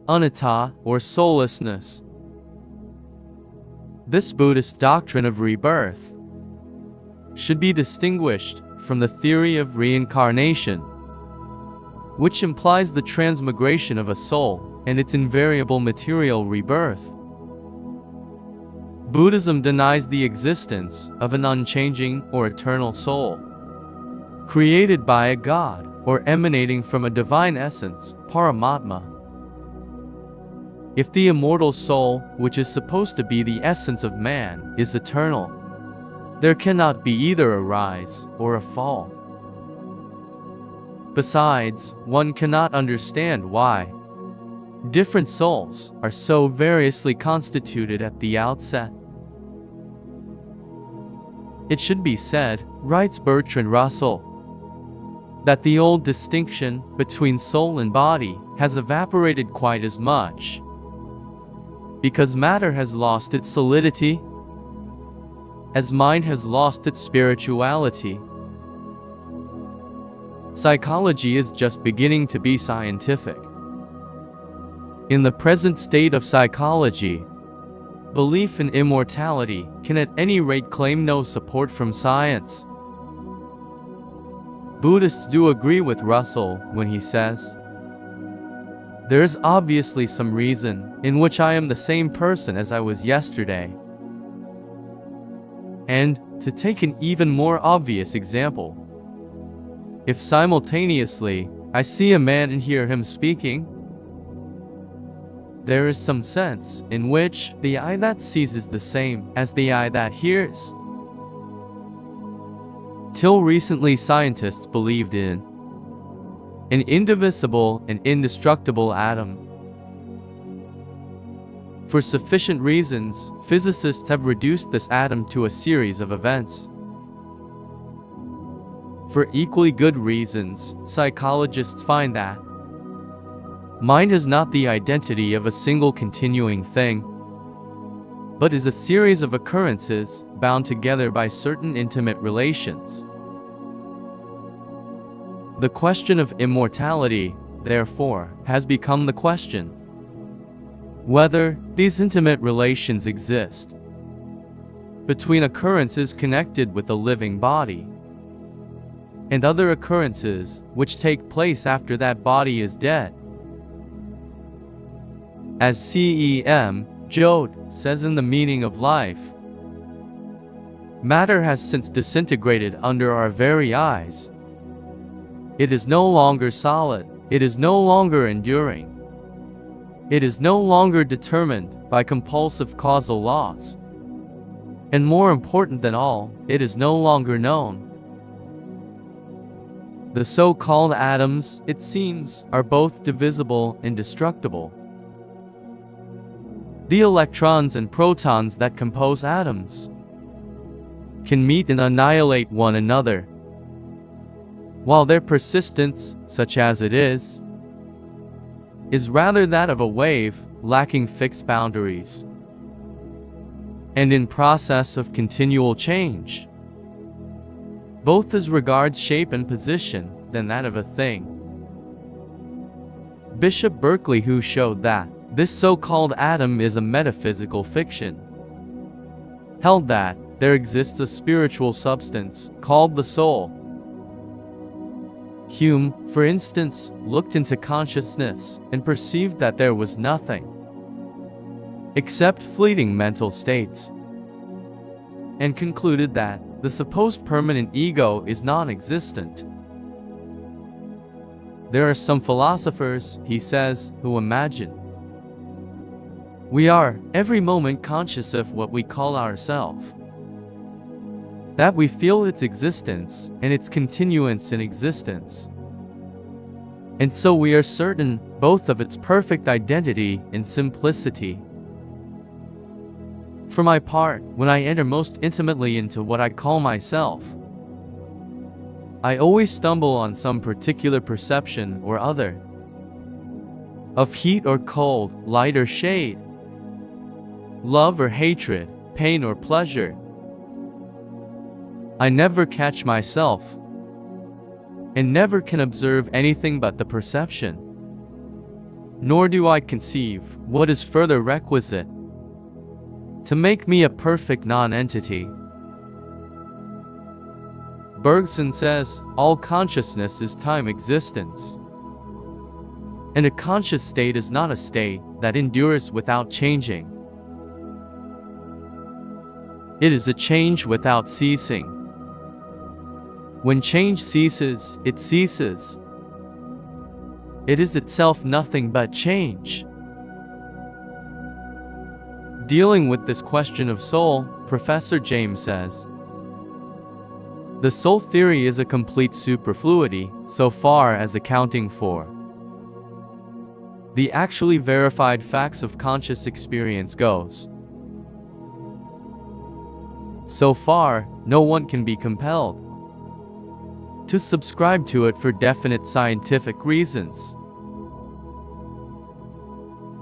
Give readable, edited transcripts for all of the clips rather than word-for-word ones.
Anattā, or soullessness. This Buddhist doctrine of rebirth should be distinguished from the theory of reincarnation, which implies the transmigration of a soul and its invariable material rebirth. Buddhism denies the existence of an unchanging or eternal soul, created by a god or emanating from a divine essence, Paramatma. If the immortal soul, which is supposed to be the essence of man, is eternal, there cannot be either a rise or a fall. Besides, one cannot understand why different souls are so variously constituted at the outset. It should be said, writes Bertrand Russell, that the old distinction between soul and body has evaporated quite as much, because matter has lost its solidity, as mind has lost its spirituality. Psychology is just beginning to be scientific. In the present state of psychology, belief in immortality can at any rate claim no support from science. Buddhists do agree with Russell when he says, "There is obviously some reason in which I am the same person as I was yesterday." And, to take an even more obvious example, if simultaneously I see a man and hear him speaking, there is some sense in which the eye that sees is the same as the eye that hears. Till recently, scientists believed in an indivisible and indestructible atom. For sufficient reasons, physicists have reduced this atom to a series of events. For equally good reasons, psychologists find that mind is not the identity of a single continuing thing, but is a series of occurrences bound together by certain intimate relations. The question of immortality, therefore, has become the question whether these intimate relations exist between occurrences connected with the living body and other occurrences which take place after that body is dead. As C.E.M. Joad says in The Meaning of Life, matter has since disintegrated under our very eyes. It is no longer solid, it is no longer enduring. It is no longer determined by compulsive causal laws. And more important than all, it is no longer known. The so-called atoms, it seems, are both divisible and destructible. The electrons and protons that compose atoms can meet and annihilate one another, while their persistence, such as it is rather that of a wave, lacking fixed boundaries, and in process of continual change, both as regards shape and position, than that of a thing. Bishop Berkeley, who showed that this so-called atom is a metaphysical fiction, held that there exists a spiritual substance called the soul. Hume, for instance, looked into consciousness and perceived that there was nothing except fleeting mental states, and concluded that the supposed permanent ego is non-existent. There are some philosophers, he says, who imagine we are every moment conscious of what we call ourself, that we feel its existence and its continuance in existence, and so we are certain both of its perfect identity and simplicity. For my part, when I enter most intimately into what I call myself, I always stumble on some particular perception or other of heat or cold, light or shade, love or hatred, pain or pleasure. I never catch myself, and never can observe anything but the perception. nor do I conceive what is further requisite to make me a perfect non-entity. Bergson says, all consciousness is time existence. And a conscious state is not a state that endures without changing. It is a change without ceasing. When change ceases, it ceases. It is itself nothing but change. Dealing with this question of soul, Professor James says, the soul theory is a complete superfluity so far as accounting for the actually verified facts of conscious experience goes. So far, no one can be compelled to subscribe to it for definite scientific reasons.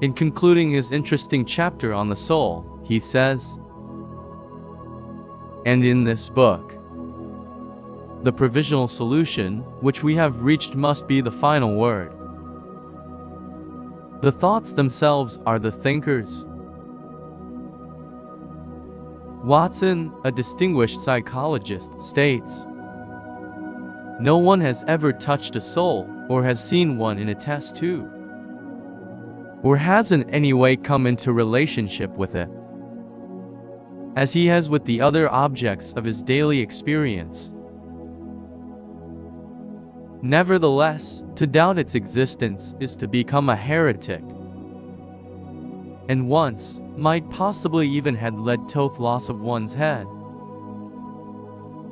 In concluding his interesting chapter on the soul, he says, and in this book, the provisional solution, which we have reached, must be the final word. The thoughts themselves are the thinkers. Watson, a distinguished psychologist, states, no one has ever touched a soul, or has seen one in a test tube, or has in any way come into relationship with it, as he has with the other objects of his daily experience. Nevertheless, to doubt its existence is to become a heretic, and once might possibly even had led to loss of one's head.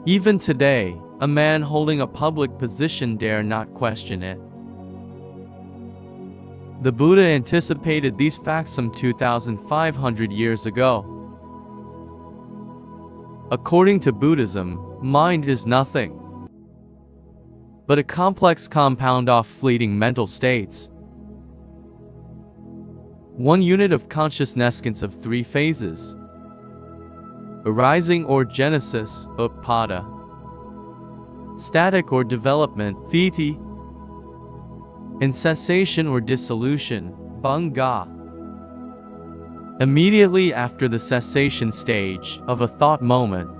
Even today, a man holding a public position dare not question it. The Buddha anticipated these facts some 2,500 years ago. According to Buddhism, mind is nothing but a complex compound of fleeting mental states. One unit of consciousness consists of three phases: arising or genesis, upada; static or development, thiti; and cessation or dissolution, bhanga. Immediately after the cessation stage of a thought moment,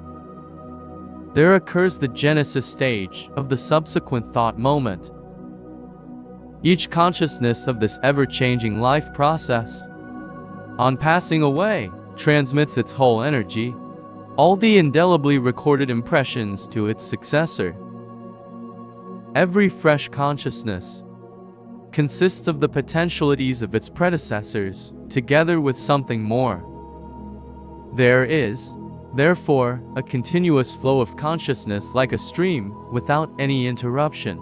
there occurs the genesis stage of the subsequent thought moment. Each consciousness of this ever-changing life process, on passing away, transmits its whole energy, all the indelibly recorded impressions to its successor. Every fresh consciousness consists of the potentialities of its predecessors, together with something more. There is, therefore, a continuous flow of consciousness like a stream, without any interruption.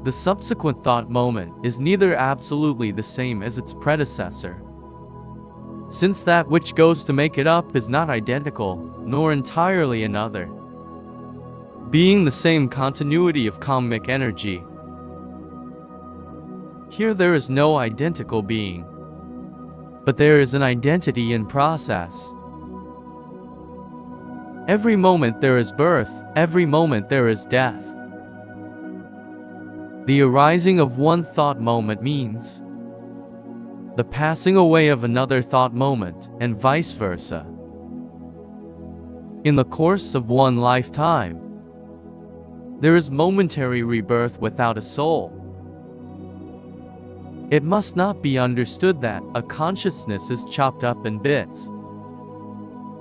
The subsequent thought moment is neither absolutely the same as its predecessor, since that which goes to make it up is not identical, nor entirely another, being the same continuity of karmic energy. Here there is no identical being, but there is an identity in process. Every moment there is birth, every moment there is death. The arising of one thought moment means the passing away of another thought moment, and vice versa. In the course of one lifetime, there is momentary rebirth without a soul. It must not be understood that a consciousness is chopped up in bits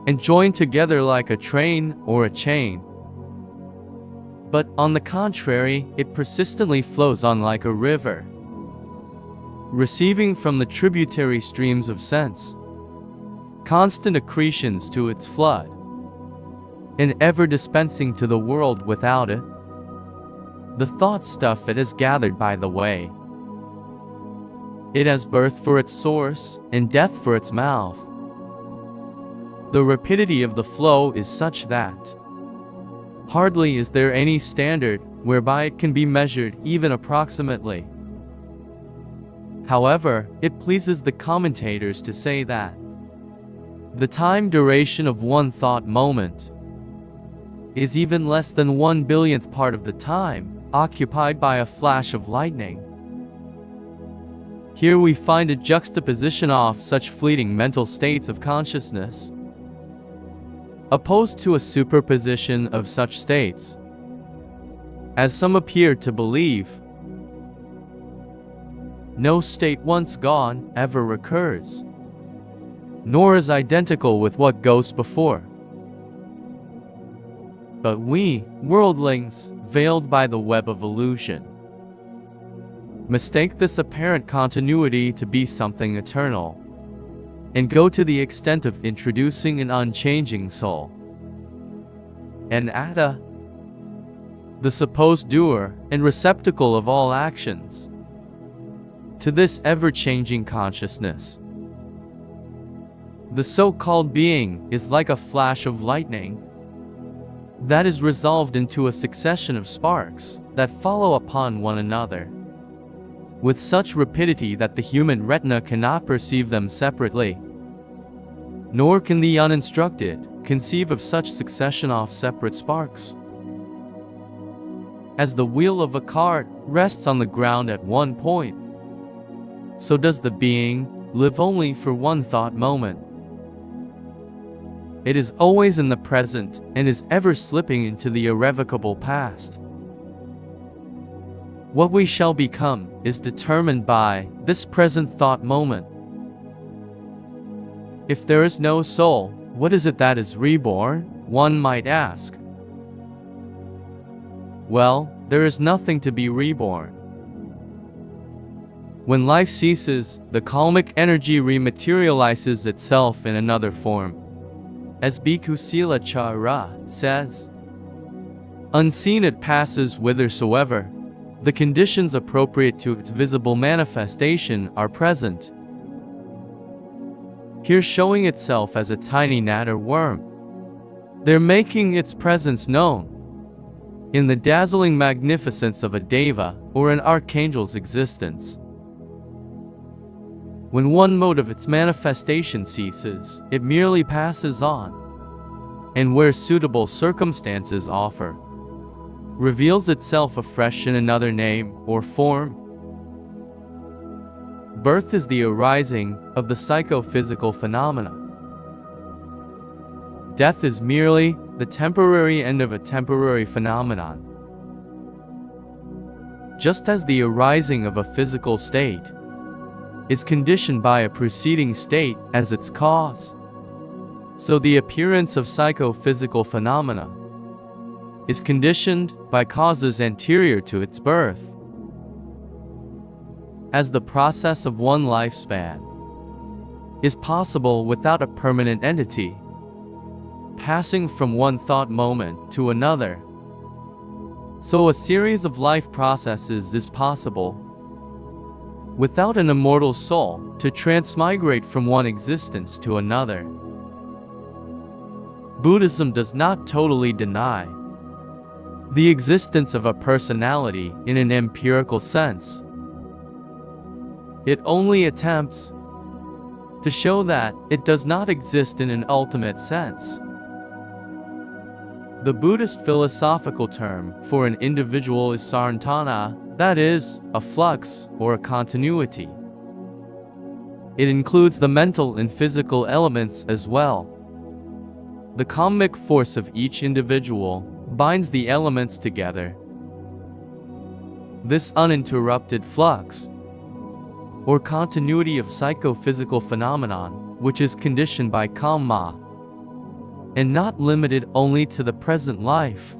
and joined together like a train or a chain. But, on the contrary, it persistently flows on like a river, receiving from the tributary streams of sense constant accretions to its flood, and ever dispensing to the world without it the thought stuff it has gathered by the way. It has birth for its source, and death for its mouth. The rapidity of the flow is such that hardly is there any standard whereby it can be measured even approximately. However, it pleases the commentators to say that the time duration of one thought moment is even less than 1/billionth part of the time occupied by a flash of lightning. Here we find a juxtaposition of such fleeting mental states of consciousness, opposed to a superposition of such states, as some appear to believe. No state once gone ever recurs, nor is identical with what goes before. But we, worldlings, veiled by the web of illusion, mistake this apparent continuity to be something eternal, and go to the extent of introducing an unchanging soul, Anatta, the supposed doer and receptacle of all actions, to this ever-changing consciousness. The so-called being is like a flash of lightning that is resolved into a succession of sparks that follow upon one another with such rapidity that the human retina cannot perceive them separately, nor can the uninstructed conceive of such succession of separate sparks. As the wheel of a cart rests on the ground at one point, so does the being live only for one thought moment. It is always in the present and is ever slipping into the irrevocable past. What we shall become is determined by this present thought moment. If there is no soul, what is it that is reborn? One might ask. Well, there is nothing to be reborn. When life ceases, the kalmic energy rematerializes itself in another form. As Bhikkhu Sila Chara says, unseen it passes whithersoever. The conditions appropriate to its visible manifestation are present. Here showing itself as a tiny gnat or worm, there making its presence known in the dazzling magnificence of a deva or an archangel's existence. When one mode of its manifestation ceases, it merely passes on, and where suitable circumstances offer, reveals itself afresh in another name or form. Birth is the arising of the psychophysical phenomena. Death is merely the temporary end of a temporary phenomenon. Just as the arising of a physical state is conditioned by a preceding state as its cause, so the appearance of psychophysical phenomena is conditioned by causes anterior to its birth. As the process of one lifespan is possible without a permanent entity, passing from one thought moment to another, so a series of life processes is possible without an immortal soul to transmigrate from one existence to another. Buddhism does not totally deny the existence of a personality in an empirical sense. It only attempts to show that it does not exist in an ultimate sense. The Buddhist philosophical term for an individual is sarantana, that is, a flux or a continuity. It includes the mental and physical elements as well. The karmic force of each individual binds the elements together. This uninterrupted flux or continuity of psychophysical phenomenon, which is conditioned by Kamma, and not limited only to the present life,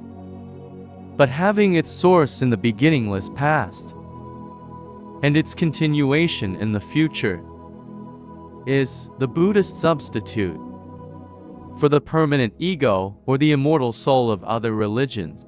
but having its source in the beginningless past, and its continuation in the future, is the Buddhist substitute for the permanent ego or the immortal soul of other religions.